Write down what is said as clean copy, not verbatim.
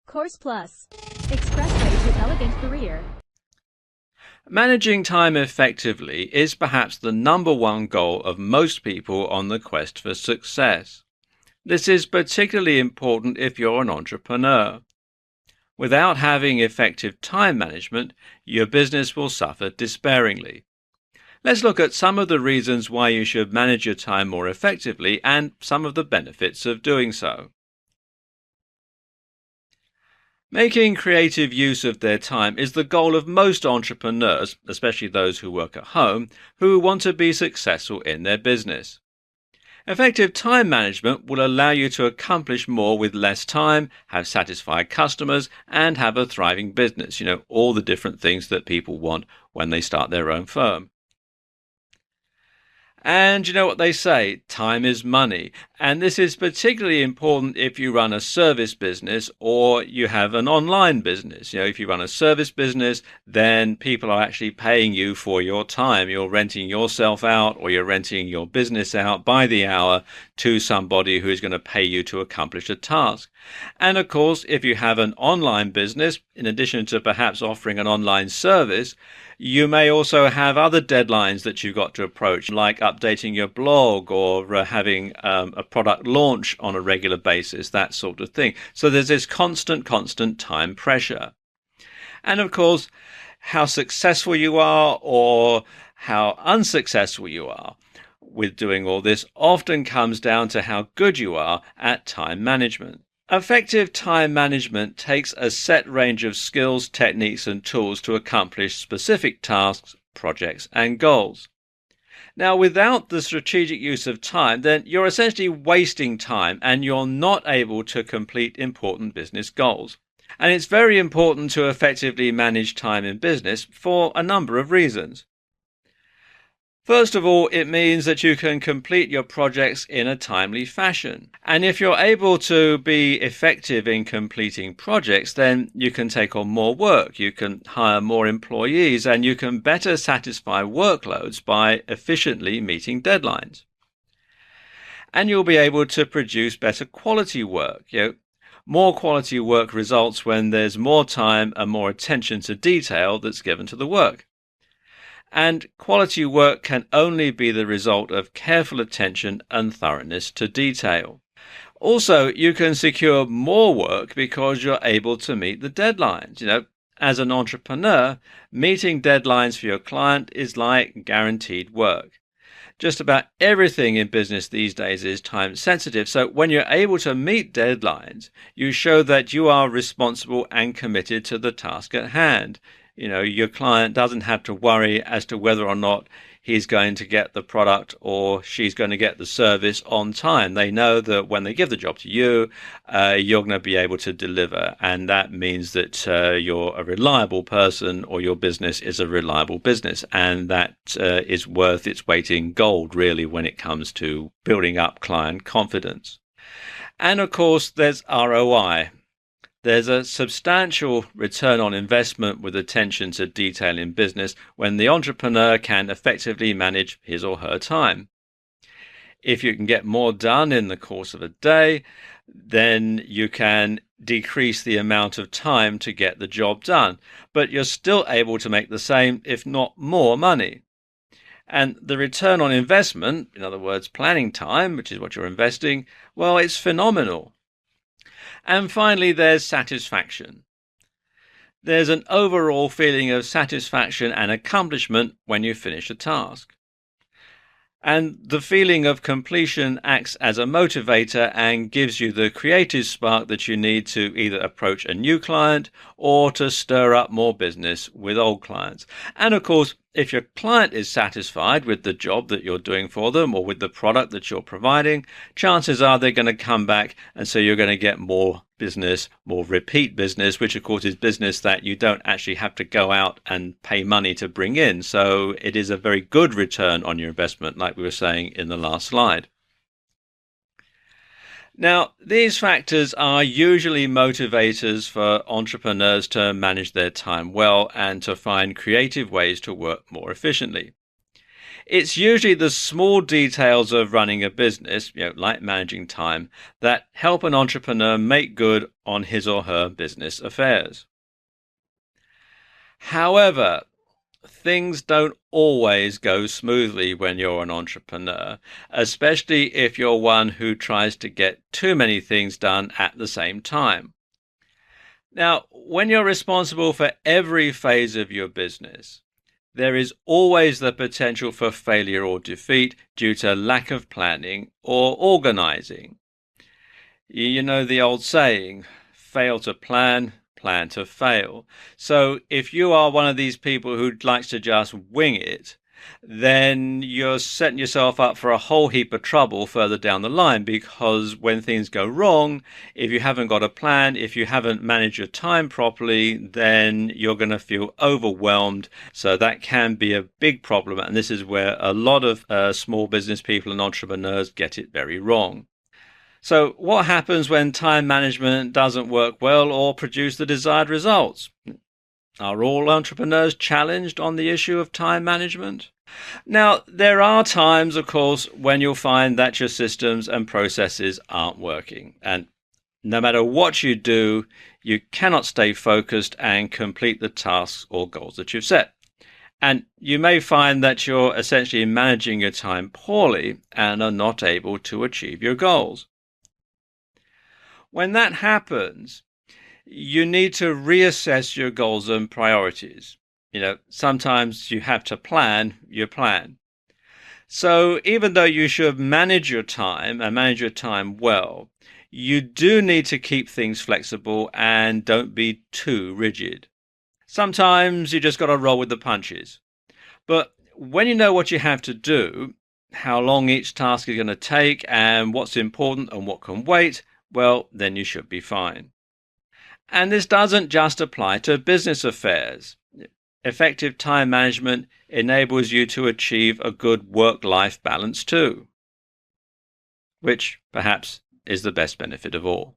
Course Plus. Expressway to Elegant Career. Managing time effectively is perhaps the number one goal of most people on the quest for success. This is particularly important if you're an entrepreneur. Without having effective time management, your business will suffer despairingly. Let's look at some of the reasons why you should manage your time more effectively and some of the benefits of doing so. Making creative use of their time is the goal of most entrepreneurs, especially those who work at home, who want to be successful in their business. Effective time management will allow you to accomplish more with less time, have satisfied customers, and have a thriving business. All the different things that people want when they start their own firm. And you know what they say, time is money. And this is particularly important if you run a service business or you have an online business. If you run a service business, then people are actually paying you for your time. You're renting yourself out or you're renting your business out by the hour to somebody who is going to pay you to accomplish a task. And of course, if you have an online business, in addition to perhaps offering an online service, you may also have other deadlines that you've got to approach, like updating your blog or having a product launch on a regular basis, that sort of thing. So there's this constant time pressure. And of course, how successful you are or how unsuccessful you are with doing all this often comes down to how good you are at time management. Effective time management takes a set range of skills, techniques, and tools to accomplish specific tasks, projects, and goals. Now, without the strategic use of time, then you're essentially wasting time and you're not able to complete important business goals. And it's very important to effectively manage time in business for a number of reasons. First of all, it means that you can complete your projects in a timely fashion. And if you're able to be effective in completing projects, then you can take on more work, you can hire more employees, and you can better satisfy workloads by efficiently meeting deadlines. And you'll be able to produce better quality work. More quality work results when there's more time and more attention to detail that's given to the work. And quality work can only be the result of careful attention and thoroughness to detail. Also, you can secure more work because you're able to meet the deadlines. As an entrepreneur, meeting deadlines for your client is like guaranteed work. Just about everything in business these days is time sensitive, so when you're able to meet deadlines, you show that you are responsible and committed to the task at hand. Your client doesn't have to worry as to whether or not he's going to get the product or she's going to get the service on time. They know that when they give the job to you, you're going to be able to deliver. And that means that you're a reliable person or your business is a reliable business. And that is worth its weight in gold, really, when it comes to building up client confidence. And of course, there's ROI. There's a substantial return on investment with attention to detail in business when the entrepreneur can effectively manage his or her time. If you can get more done in the course of a day, then you can decrease the amount of time to get the job done, but you're still able to make the same, if not more, money. And the return on investment, in other words, planning time, which is what you're investing, well, it's phenomenal. And finally, there's satisfaction. There's an overall feeling of satisfaction and accomplishment when you finish a task. And the feeling of completion acts as a motivator and gives you the creative spark that you need to either approach a new client or to stir up more business with old clients. And of course, if your client is satisfied with the job that you're doing for them or with the product that you're providing, chances are they're going to come back, and so you're going to get more business, more repeat business, which of course is business that you don't actually have to go out and pay money to bring in. So it is a very good return on your investment, like we were saying in the last slide. Now, these factors are usually motivators for entrepreneurs to manage their time well and to find creative ways to work more efficiently. It's usually the small details of running a business, like managing time, that help an entrepreneur make good on his or her business affairs. However, things don't always go smoothly when you're an entrepreneur, especially if you're one who tries to get too many things done at the same time. Now, when you're responsible for every phase of your business, there is always the potential for failure or defeat due to lack of planning or organizing. You know the old saying, fail to plan, plan to fail. So if you are one of these people who likes to just wing it, then you're setting yourself up for a whole heap of trouble further down the line, because when things go wrong, if you haven't got a plan, if you haven't managed your time properly, then you're going to feel overwhelmed. So that can be a big problem, and this is where a lot of small business people and entrepreneurs get it very wrong. So what happens when time management doesn't work well or produce the desired results? Are all entrepreneurs challenged on the issue of time management? Now, there are times, of course, when you'll find that your systems and processes aren't working. And no matter what you do, you cannot stay focused and complete the tasks or goals that you've set. And you may find that you're essentially managing your time poorly and are not able to achieve your goals. When that happens, you need to reassess your goals and priorities. Sometimes you have to plan your plan. So even though you should manage your time and manage your time well, you do need to keep things flexible and don't be too rigid. Sometimes you just got to roll with the punches. But when you know what you have to do, how long each task is going to take, and what's important and what can wait, well, then you should be fine. And this doesn't just apply to business affairs. Effective time management enables you to achieve a good work-life balance too, which perhaps is the best benefit of all.